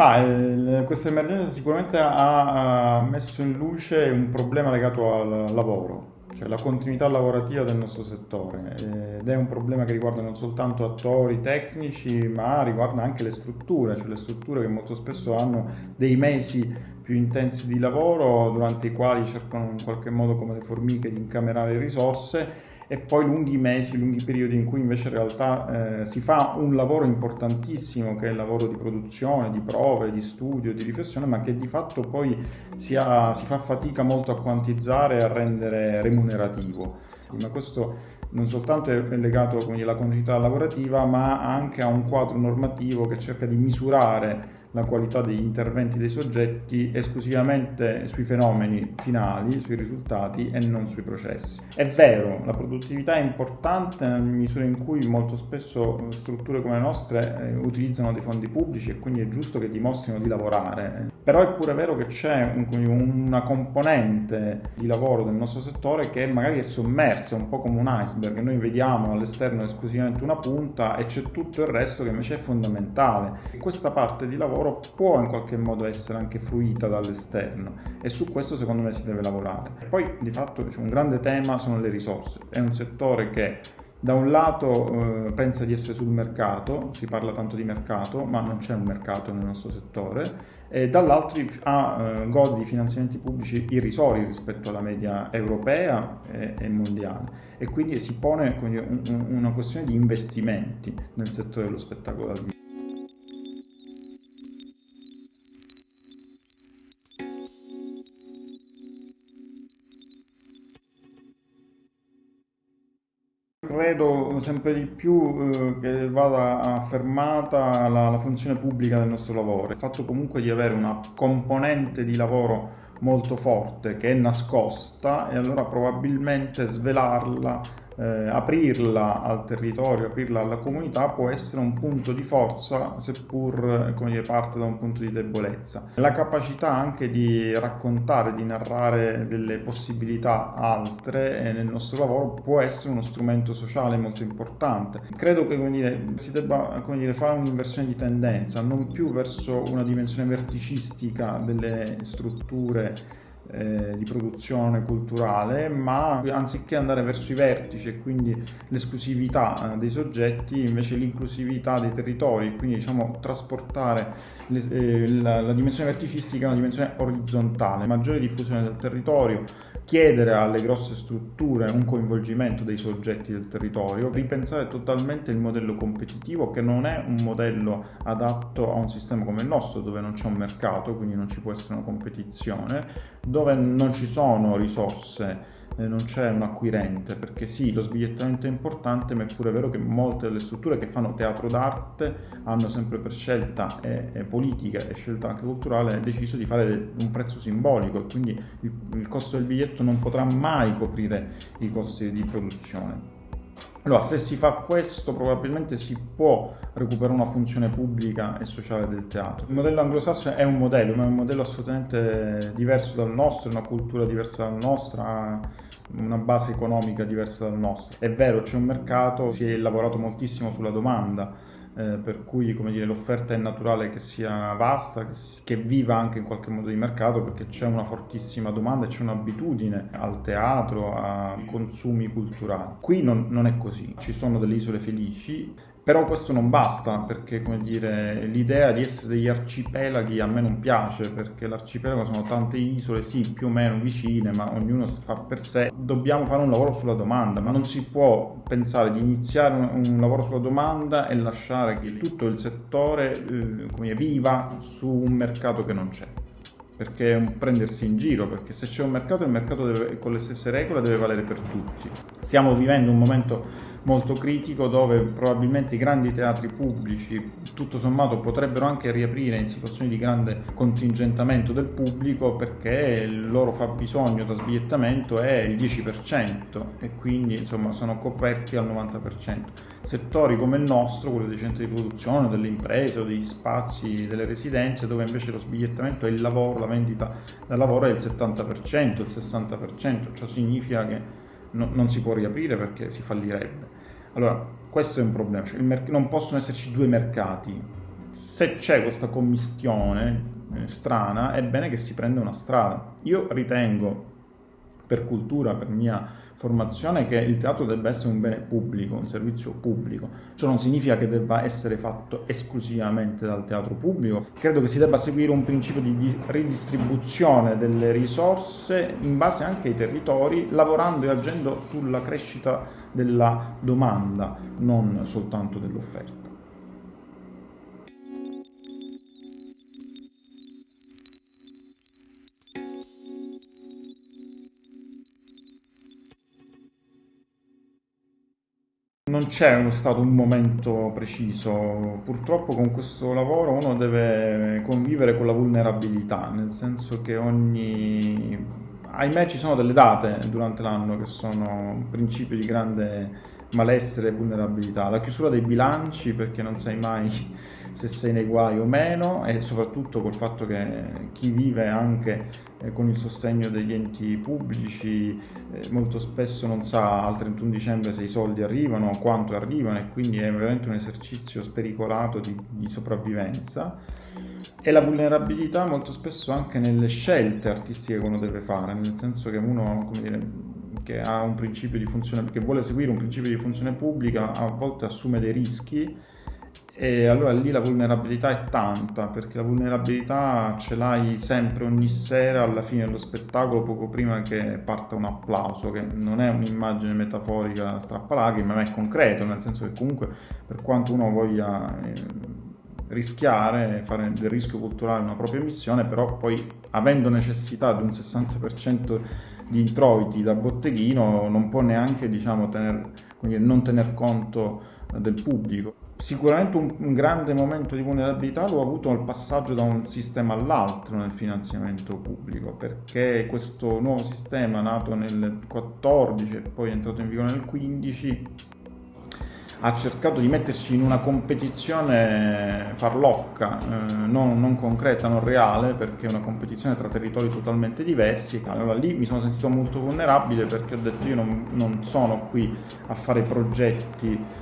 Questa emergenza sicuramente ha messo in luce un problema legato al lavoro, cioè la continuità lavorativa del nostro settore, ed è un problema che riguarda non soltanto attori tecnici, ma riguarda anche le strutture, cioè le strutture che molto spesso hanno dei mesi più intensi di lavoro durante i quali cercano in qualche modo come le formiche di incamerare risorse e poi lunghi mesi, lunghi periodi in cui invece in realtà si fa un lavoro importantissimo che è il lavoro di produzione, di prove, di studio, di riflessione, ma che di fatto poi si fa fatica molto a quantizzare e a rendere remunerativo. Ma questo non soltanto è legato, come dire, alla continuità lavorativa, ma anche a un quadro normativo che cerca di misurare la qualità degli interventi dei soggetti esclusivamente sui fenomeni finali, sui risultati e non sui processi. È vero, la produttività è importante nella misura in cui molto spesso strutture come le nostre utilizzano dei fondi pubblici e quindi è giusto che dimostrino di lavorare. Però è pure vero che c'è una componente di lavoro del nostro settore che magari è sommersa, un po' come un iceberg. Noi vediamo all'esterno esclusivamente una punta e c'è tutto il resto che invece è fondamentale. E questa parte di lavoro può in qualche modo essere anche fruita dall'esterno e su questo secondo me si deve lavorare. E poi di fatto un grande tema sono le risorse. È un settore che da un lato pensa di essere sul mercato, si parla tanto di mercato, ma non c'è un mercato nel nostro settore, e dall'altro gode di finanziamenti pubblici irrisori rispetto alla media europea e mondiale, e quindi si pone una questione di investimenti nel settore dello spettacolo dal vivo. Credo sempre di più che vada affermata la funzione pubblica del nostro lavoro, il fatto comunque di avere una componente di lavoro molto forte che è nascosta e allora probabilmente svelarla, aprirla al territorio, aprirla alla comunità può essere un punto di forza, seppur come dire, parte da un punto di debolezza. La capacità anche di raccontare, di narrare delle possibilità altre nel nostro lavoro può essere uno strumento sociale molto importante. Credo che come dire, si debba come dire, fare un'inversione di tendenza, non più verso una dimensione verticistica delle strutture di produzione culturale, ma anziché andare verso i vertici e quindi l'esclusività dei soggetti, invece l'inclusività dei territori, quindi diciamo trasportare la dimensione verticistica a una dimensione orizzontale, maggiore diffusione del territorio, chiedere alle grosse strutture un coinvolgimento dei soggetti del territorio, ripensare totalmente il modello competitivo che non è un modello adatto a un sistema come il nostro dove non c'è un mercato, quindi non ci può essere una competizione, dove non ci sono risorse, non c'è un acquirente, perché sì, lo sbigliettamento è importante, ma è pure vero che molte delle strutture che fanno teatro d'arte hanno sempre per scelta politica e scelta anche culturale deciso di fare un prezzo simbolico e quindi il costo del biglietto non potrà mai coprire i costi di produzione. Allora, se si fa questo, probabilmente si può recuperare una funzione pubblica e sociale del teatro. Il modello anglosassone è un modello, ma è un modello assolutamente diverso dal nostro, è una cultura diversa dalla nostra, ha una base economica diversa dal nostro. È vero, c'è un mercato, si è lavorato moltissimo sulla domanda, per cui come dire, l'offerta è naturale che sia vasta, che viva anche in qualche modo di mercato, perché c'è una fortissima domanda e c'è un'abitudine al teatro, ai consumi culturali. Qui non è così, ci sono delle isole felici, però questo non basta, perché come dire, l'idea di essere degli arcipelaghi a me non piace, perché l'arcipelago sono tante isole, sì, più o meno vicine, ma ognuno fa per sé. Dobbiamo fare un lavoro sulla domanda, ma non si può pensare di iniziare un lavoro sulla domanda e lasciare che tutto il settore come dire, viva su un mercato che non c'è. Perché è un prendersi in giro, perché se c'è un mercato, il mercato con le stesse regole deve valere per tutti. Stiamo vivendo un momento molto critico dove probabilmente i grandi teatri pubblici tutto sommato potrebbero anche riaprire in situazioni di grande contingentamento del pubblico, perché il loro fabbisogno da sbigliettamento è il 10% e quindi insomma sono coperti al 90%. Settori come il nostro, quello dei centri di produzione, delle imprese o degli spazi, delle residenze, dove invece lo sbigliettamento è il lavoro, la vendita del lavoro è il 70%, il 60%, ciò significa che non si può riaprire perché si fallirebbe. Allora, questo è un problema, cioè non possono esserci due mercati, se c'è questa commistione strana, è bene che si prenda una strada. Io ritengo, per cultura, per mia formazione, che il teatro debba essere un bene pubblico, un servizio pubblico. Ciò non significa che debba essere fatto esclusivamente dal teatro pubblico. Credo che si debba seguire un principio di ridistribuzione delle risorse in base anche ai territori, lavorando e agendo sulla crescita della domanda, non soltanto dell'offerta. Non c'è stato un momento preciso, purtroppo con questo lavoro uno deve convivere con la vulnerabilità, nel senso che ahimè ci sono delle date durante l'anno che sono un principio di grande malessere e vulnerabilità. La chiusura dei bilanci, perché non sai mai se sei nei guai o meno, e soprattutto col fatto che chi vive anche con il sostegno degli enti pubblici molto spesso non sa al 31 dicembre se i soldi arrivano, quanto arrivano, e quindi è veramente un esercizio spericolato di sopravvivenza. E la vulnerabilità molto spesso anche nelle scelte artistiche che uno deve fare, nel senso che uno, come dire, che ha un principio di funzione, che vuole seguire un principio di funzione pubblica, a volte assume dei rischi, e allora lì la vulnerabilità è tanta, perché la vulnerabilità ce l'hai sempre, ogni sera, alla fine dello spettacolo, poco prima che parta un applauso, che non è un'immagine metaforica strappalacrime, ma è concreto, nel senso che comunque, per quanto uno voglia rischiare, fare del rischio culturale una propria missione, però poi, avendo necessità di un 60% di introiti da botteghino, non può neanche, diciamo, non tener conto del pubblico. Sicuramente un grande momento di vulnerabilità l'ho avuto nel passaggio da un sistema all'altro nel finanziamento pubblico, perché questo nuovo sistema, nato nel 14 e poi è entrato in vigore nel 15, ha cercato di metterci in una competizione farlocca, non concreta, non reale, perché è una competizione tra territori totalmente diversi. Allora lì mi sono sentito molto vulnerabile, perché ho detto: io non sono qui a fare progetti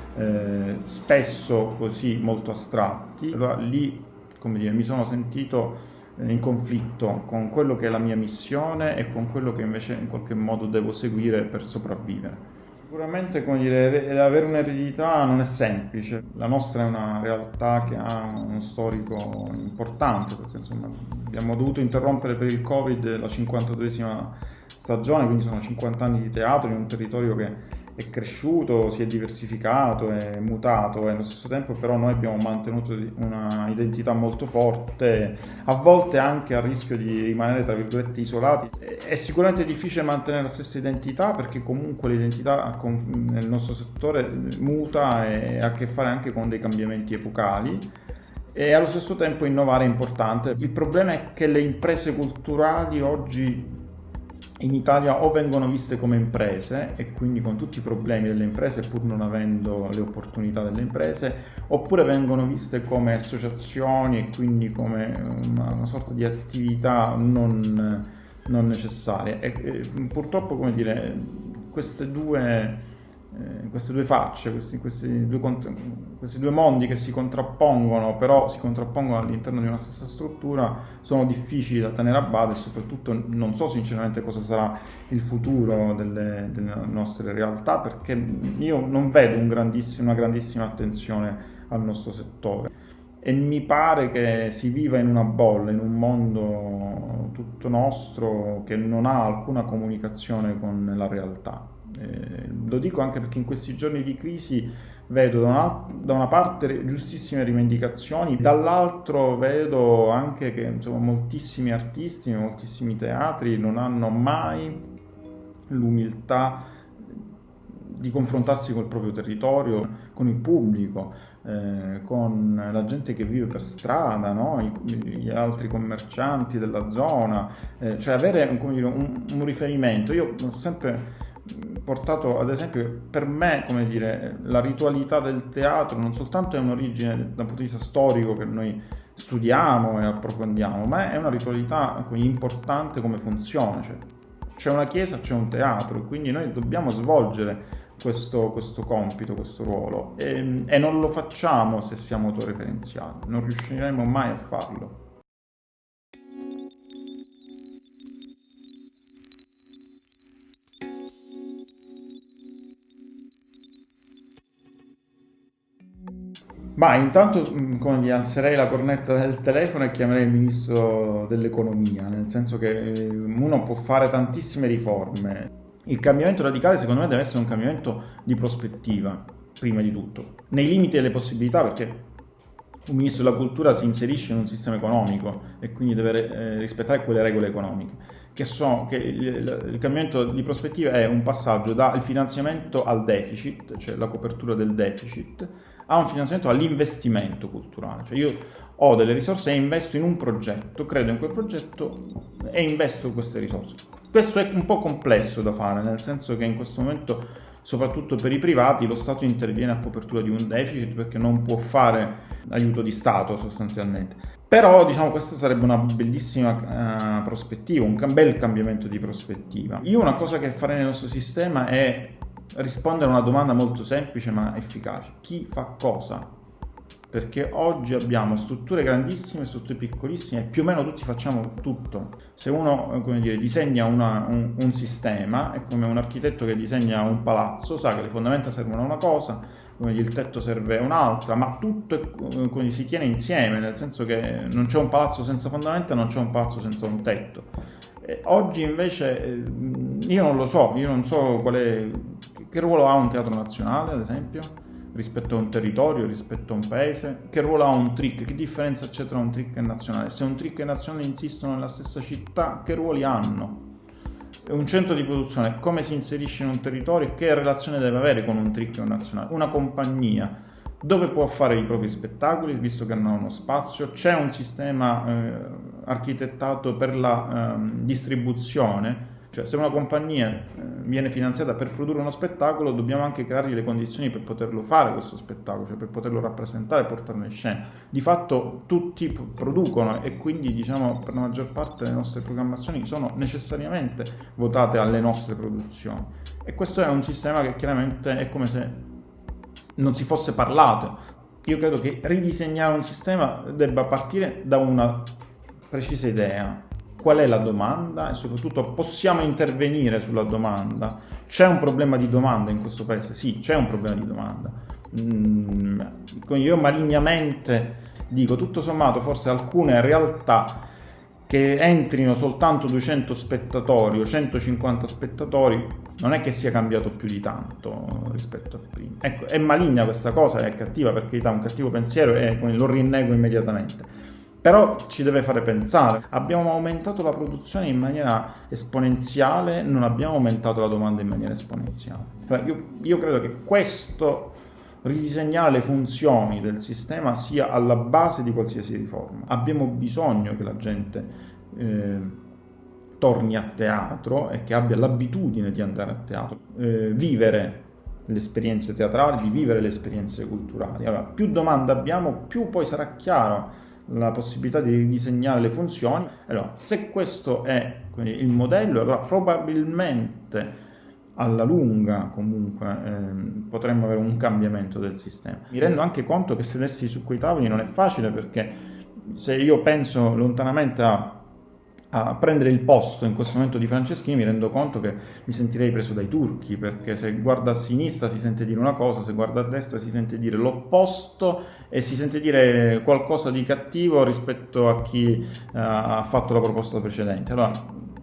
spesso così molto astratti. Allora lì, come dire, mi sono sentito in conflitto con quello che è la mia missione e con quello che invece in qualche modo devo seguire per sopravvivere. Sicuramente, come dire, avere un'eredità non è semplice. La nostra è una realtà che ha uno storico importante, perché insomma abbiamo dovuto interrompere per il Covid la 52esima stagione, quindi sono 50 anni di teatro in un territorio che è cresciuto, si è diversificato, è mutato, e allo stesso tempo però noi abbiamo mantenuto una identità molto forte, a volte anche a rischio di rimanere, tra virgolette, isolati. È sicuramente difficile mantenere la stessa identità, perché comunque l'identità nel nostro settore muta e ha a che fare anche con dei cambiamenti epocali, e allo stesso tempo innovare è importante. Il problema è che le imprese culturali oggi in Italia o vengono viste come imprese, e quindi con tutti i problemi delle imprese pur non avendo le opportunità delle imprese, oppure vengono viste come associazioni e quindi come una sorta di attività non necessaria. E purtroppo, come dire, queste due facce, questi due mondi che si contrappongono, però si contrappongono all'interno di una stessa struttura, sono difficili da tenere a bada, e soprattutto non so sinceramente cosa sarà il futuro delle nostre realtà, perché io non vedo una grandissima attenzione al nostro settore, e mi pare che si viva in una bolla, in un mondo tutto nostro che non ha alcuna comunicazione con la realtà. Lo dico anche perché in questi giorni di crisi vedo da una parte giustissime rivendicazioni, dall'altro vedo anche che, insomma, moltissimi artisti, moltissimi teatri non hanno mai l'umiltà di confrontarsi col proprio territorio, con il pubblico, con la gente che vive per strada, no? Gli altri commercianti della zona, cioè avere, come dire, un riferimento. Io ho sempre portato ad esempio che per me, come dire, la ritualità del teatro non soltanto è un'origine dal punto di vista storico che noi studiamo e approfondiamo, ma è una ritualità importante come funzione. Cioè, c'è una chiesa, c'è un teatro, quindi noi dobbiamo svolgere questo compito, questo ruolo e non lo facciamo se siamo autoreferenziali, non riusciremo mai a farlo. Ma intanto, come dire, alzerei la cornetta del telefono e chiamerei il ministro dell'economia, nel senso che uno può fare tantissime riforme. Il cambiamento radicale secondo me deve essere un cambiamento di prospettiva, prima di tutto, nei limiti delle possibilità, perché un ministro della cultura si inserisce in un sistema economico e quindi deve rispettare quelle regole economiche, che il cambiamento di prospettiva è un passaggio dal finanziamento al deficit, cioè la copertura del deficit, a un finanziamento all'investimento culturale. Cioè io ho delle risorse e investo in un progetto, credo in quel progetto e investo queste risorse. Questo è un po' complesso da fare, nel senso che in questo momento, soprattutto per i privati, lo Stato interviene a copertura di un deficit perché non può fare aiuto di Stato sostanzialmente. Però diciamo questa sarebbe una bellissima prospettiva, un bel cambiamento di prospettiva. Io una cosa che farei nel nostro sistema è rispondere a una domanda molto semplice ma efficace. Chi fa cosa? Perché oggi abbiamo strutture grandissime, strutture piccolissime e più o meno tutti facciamo tutto. Se uno, come dire, disegna un sistema, è come un architetto che disegna un palazzo, sa che le fondamenta servono a una cosa, come dire, il tetto serve a un'altra, ma tutto si tiene insieme, nel senso che non c'è un palazzo senza fondamenta, non c'è un palazzo senza un tetto. Oggi invece io non lo so, io non so che ruolo ha un teatro nazionale, ad esempio, rispetto a un territorio, rispetto a un paese, che ruolo ha un TRIC, che differenza c'è tra un TRIC e nazionale, se un TRIC e nazionale insistono nella stessa città, che ruoli hanno? Un centro di produzione come si inserisce in un territorio, che relazione deve avere con un TRIC e un nazionale? Una compagnia dove può fare i propri spettacoli, visto che non ha uno spazio, c'è un sistema architettato per la distribuzione, cioè se una compagnia viene finanziata per produrre uno spettacolo dobbiamo anche creargli le condizioni per poterlo fare questo spettacolo, cioè per poterlo rappresentare e portarlo in scena. Di fatto tutti producono e quindi diciamo per la maggior parte le nostre programmazioni sono necessariamente votate alle nostre produzioni e questo è un sistema che chiaramente è come se non si fosse parlato. Io credo che ridisegnare un sistema debba partire da una precisa idea. Qual è la domanda e soprattutto possiamo intervenire sulla domanda? C'è un problema di domanda in questo paese? Sì, c'è un problema di domanda. Io malignamente dico, tutto sommato, forse alcune realtà che entrino soltanto 200 spettatori o 150 spettatori non è che sia cambiato più di tanto rispetto a prima. Ecco, è maligna questa cosa, è cattiva perché dà un cattivo pensiero e lo rinnego immediatamente. Però ci deve fare pensare. Abbiamo aumentato la produzione in maniera esponenziale, non abbiamo aumentato la domanda in maniera esponenziale. Io credo che questo ridisegnare le funzioni del sistema sia alla base di qualsiasi riforma. Abbiamo bisogno che la gente torni a teatro e che abbia l'abitudine di andare a teatro, vivere le esperienze teatrali, di vivere le esperienze culturali. Allora, più domanda abbiamo, più poi sarà chiaro la possibilità di ridisegnare le funzioni. Allora, se questo è il modello, allora probabilmente alla lunga comunque potremmo avere un cambiamento del sistema. Mi rendo anche conto che sedersi su quei tavoli non è facile, perché se io penso lontanamente a prendere il posto in questo momento di Franceschini, mi rendo conto che mi sentirei preso dai turchi, perché se guarda a sinistra si sente dire una cosa, se guarda a destra si sente dire l'opposto e si sente dire qualcosa di cattivo rispetto a chi ha fatto la proposta precedente. Allora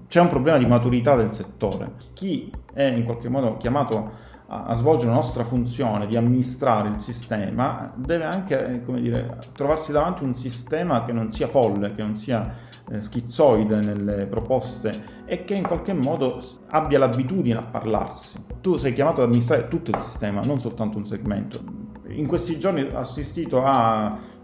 c'è un problema di maturità del settore. Chi è in qualche modo chiamato a svolgere la nostra funzione di amministrare il sistema deve anche, trovarsi davanti un sistema che non sia folle, che non sia schizzoide nelle proposte e che in qualche modo abbia l'abitudine a parlarsi. Tu sei chiamato ad amministrare tutto il sistema, non soltanto un segmento. In questi giorni ho assistito a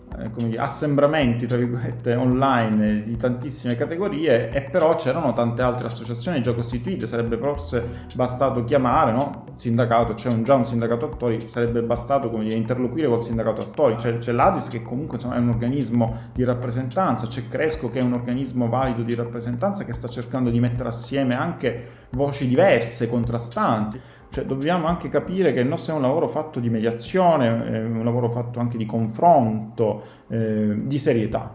assembramenti tra virgolette online di tantissime categorie e però c'erano tante altre associazioni già costituite. Sarebbe forse bastato chiamare, no? Sindacato, c'è già un sindacato attori, sarebbe bastato interloquire col sindacato attori. C'è l'Adis che comunque è un organismo di rappresentanza, c'è Cresco che è un organismo valido di rappresentanza che sta cercando di mettere assieme anche voci diverse, contrastanti. Cioè, dobbiamo anche capire che il nostro è un lavoro fatto di mediazione, è un lavoro fatto anche di confronto, di serietà.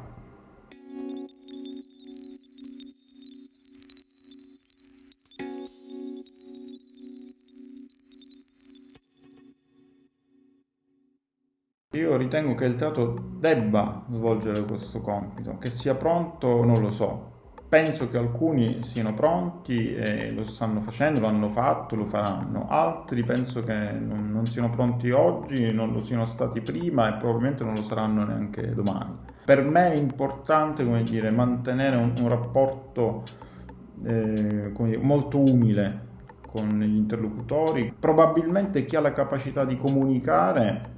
Io ritengo che il teatro debba svolgere questo compito, che sia pronto non lo so. Penso che alcuni siano pronti e lo stanno facendo, l'hanno fatto, lo faranno. Altri penso che non siano pronti oggi, non lo siano stati prima e probabilmente non lo saranno neanche domani. Per me è importante, come dire, mantenere un rapporto come dire, molto umile con gli interlocutori. Probabilmente chi ha la capacità di comunicare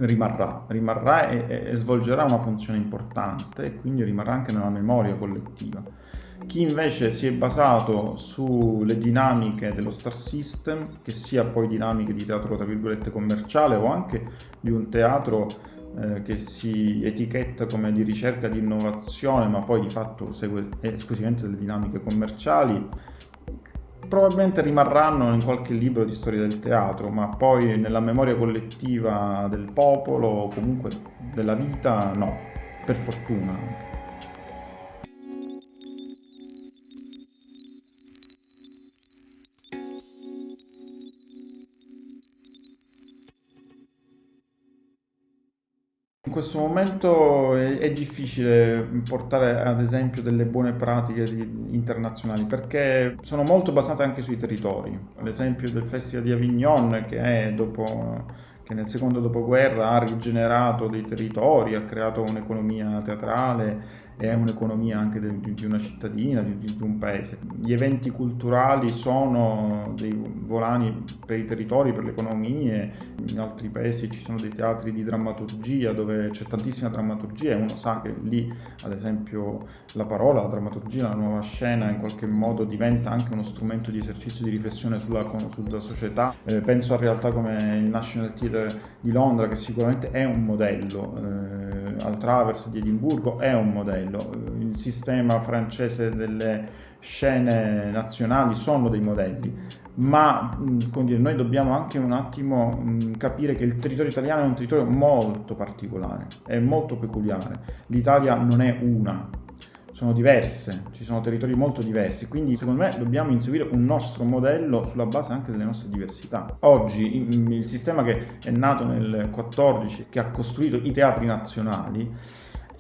rimarrà e svolgerà una funzione importante e quindi rimarrà anche nella memoria collettiva. Chi invece si è basato sulle dinamiche dello star system, che sia poi dinamiche di teatro tra virgolette commerciale o anche di un teatro che si etichetta come di ricerca di innovazione ma poi di fatto segue esclusivamente delle dinamiche commerciali, probabilmente rimarranno in qualche libro di storia del teatro, ma poi nella memoria collettiva del popolo o comunque della vita no, per fortuna. In questo momento è difficile portare ad esempio delle buone pratiche internazionali perché sono molto basate anche sui territori. L'esempio del Festival di Avignon che nel secondo dopoguerra ha rigenerato dei territori, ha creato un'economia teatrale e un'economia anche di una cittadina, di un paese. Gli eventi culturali sono dei volani per i territori, per le economie. In altri paesi ci sono dei teatri di drammaturgia dove c'è tantissima drammaturgia e uno sa che lì, ad esempio, la parola, la drammaturgia, la nuova scena in qualche modo diventa anche uno strumento di esercizio di riflessione sulla società. Penso a realtà come il National Theatre di Londra, che sicuramente è un modello, al Travers di Edimburgo è un modello, il sistema francese delle scene nazionali sono dei modelli, ma come dire, noi dobbiamo anche un attimo capire che il territorio italiano è un territorio molto particolare, è molto peculiare. L'Italia non è una, sono diverse, ci sono territori molto diversi, quindi secondo me dobbiamo inseguire un nostro modello sulla base anche delle nostre diversità. Oggi il sistema che è nato nel 14, che ha costruito i teatri nazionali,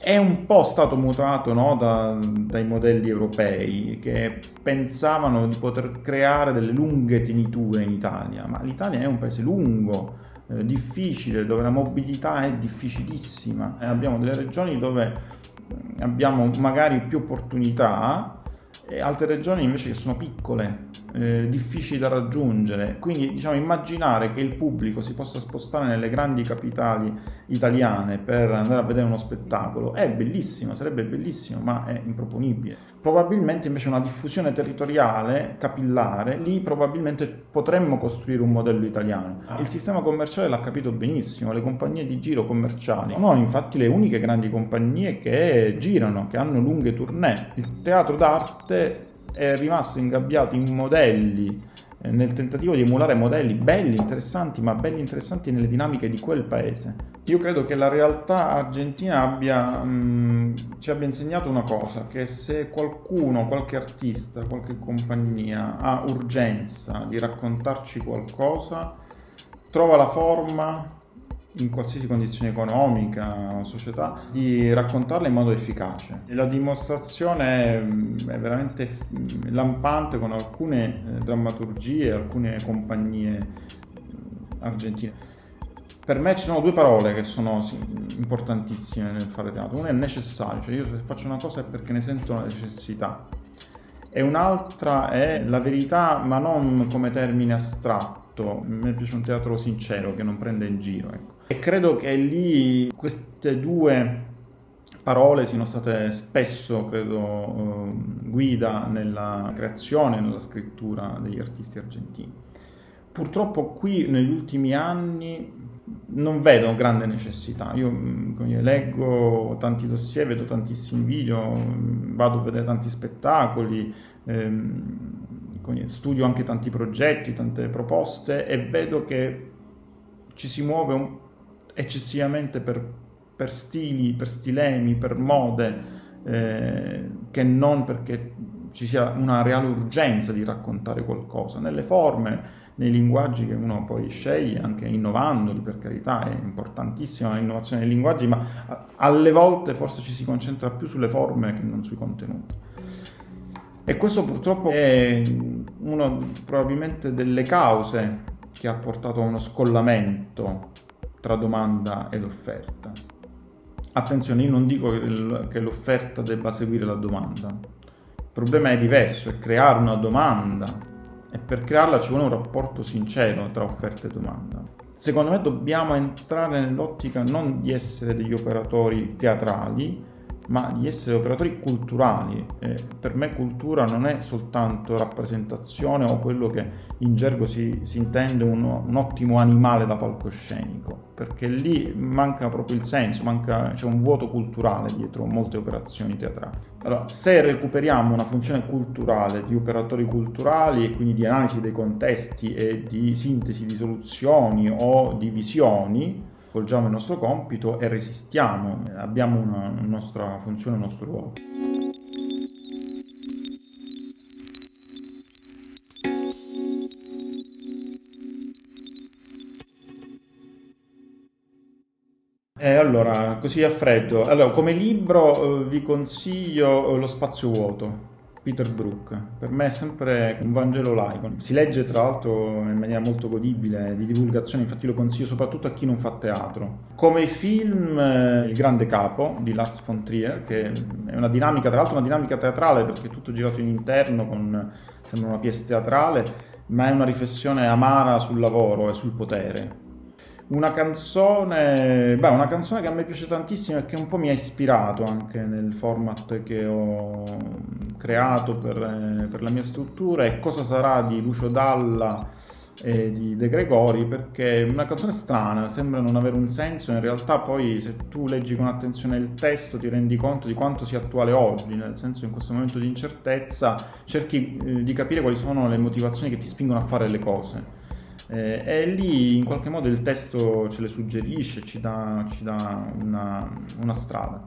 è un po' stato mutato, no, dai modelli europei che pensavano di poter creare delle lunghe teniture in Italia, ma l'Italia è un paese lungo, difficile, dove la mobilità è difficilissima e abbiamo delle regioni dove abbiamo magari più opportunità e altre regioni invece che sono piccole, difficili da raggiungere. Quindi diciamo immaginare che il pubblico si possa spostare nelle grandi capitali italiane per andare a vedere uno spettacolo è bellissimo, sarebbe bellissimo, ma è improponibile. Probabilmente invece una diffusione territoriale, capillare, lì probabilmente potremmo costruire un modello italiano. Il sistema commerciale l'ha capito benissimo, le compagnie di giro commerciali sono infatti le uniche grandi compagnie che girano, che hanno lunghe tournée. Il teatro d'arte è rimasto ingabbiato in modelli, nel tentativo di emulare modelli belli, interessanti, ma belli interessanti nelle dinamiche di quel paese. Io credo che la realtà argentina ci abbia insegnato una cosa, che se qualcuno, qualche artista, qualche compagnia ha urgenza di raccontarci qualcosa, trova la forma, in qualsiasi condizione economica o società, di raccontarla in modo efficace. E la dimostrazione è veramente lampante con alcune drammaturgie, alcune compagnie argentine. Per me ci sono due parole che sono importantissime nel fare teatro. Una è necessario, cioè io se faccio una cosa è perché ne sento la necessità. E un'altra è la verità, ma non come termine astratto. A me piace un teatro sincero che non prende in giro, ecco. E credo che lì queste due parole siano state spesso, credo, guida nella creazione, nella scrittura degli artisti argentini. Purtroppo qui negli ultimi anni non vedo grande necessità. Io leggo tanti dossier, vedo tantissimi video, vado a vedere tanti spettacoli. studio anche tanti progetti, tante proposte e vedo che ci si muove eccessivamente per stili, per stilemi, per mode, che non perché ci sia una reale urgenza di raccontare qualcosa, nelle forme, nei linguaggi che uno poi sceglie, anche innovandoli, per carità, è importantissima l'innovazione dei linguaggi, ma alle volte forse ci si concentra più sulle forme che non sui contenuti. E questo purtroppo è una probabilmente delle cause che ha portato a uno scollamento tra domanda ed offerta. Attenzione, io non dico che l'offerta debba seguire la domanda. Il problema è diverso, è creare una domanda e per crearla ci vuole un rapporto sincero tra offerta e domanda. Secondo me dobbiamo entrare nell'ottica non di essere degli operatori teatrali, ma di essere operatori culturali. Per me cultura non è soltanto rappresentazione o quello che in gergo si intende un ottimo animale da palcoscenico, perché lì manca proprio il senso, c'è un vuoto culturale dietro molte operazioni teatrali. Allora, se recuperiamo una funzione culturale di operatori culturali e quindi di analisi dei contesti e di sintesi di soluzioni o di visioni, svolgiamo il nostro compito e resistiamo, abbiamo una nostra funzione, un nostro ruolo. Allora, così a freddo. Allora, come libro vi consiglio Lo spazio vuoto, Peter Brook. Per me è sempre un Vangelo laico. Si legge tra l'altro in maniera molto godibile, di divulgazione, infatti lo consiglio soprattutto a chi non fa teatro. Come film Il grande capo di Lars von Trier, che è una dinamica, tra l'altro una dinamica teatrale perché è tutto girato in interno, sembra una pièce teatrale, ma è una riflessione amara sul lavoro e sul potere. Una canzone che a me piace tantissimo e che un po' mi ha ispirato anche nel format che ho creato per la mia struttura è Cosa sarà di Lucio Dalla e di De Gregori, perché è una canzone strana, sembra non avere un senso, in realtà poi se tu leggi con attenzione il testo ti rendi conto di quanto sia attuale oggi, nel senso in questo momento di incertezza cerchi di capire quali sono le motivazioni che ti spingono a fare le cose. E lì in qualche modo il testo ce le suggerisce, ci dà una strada.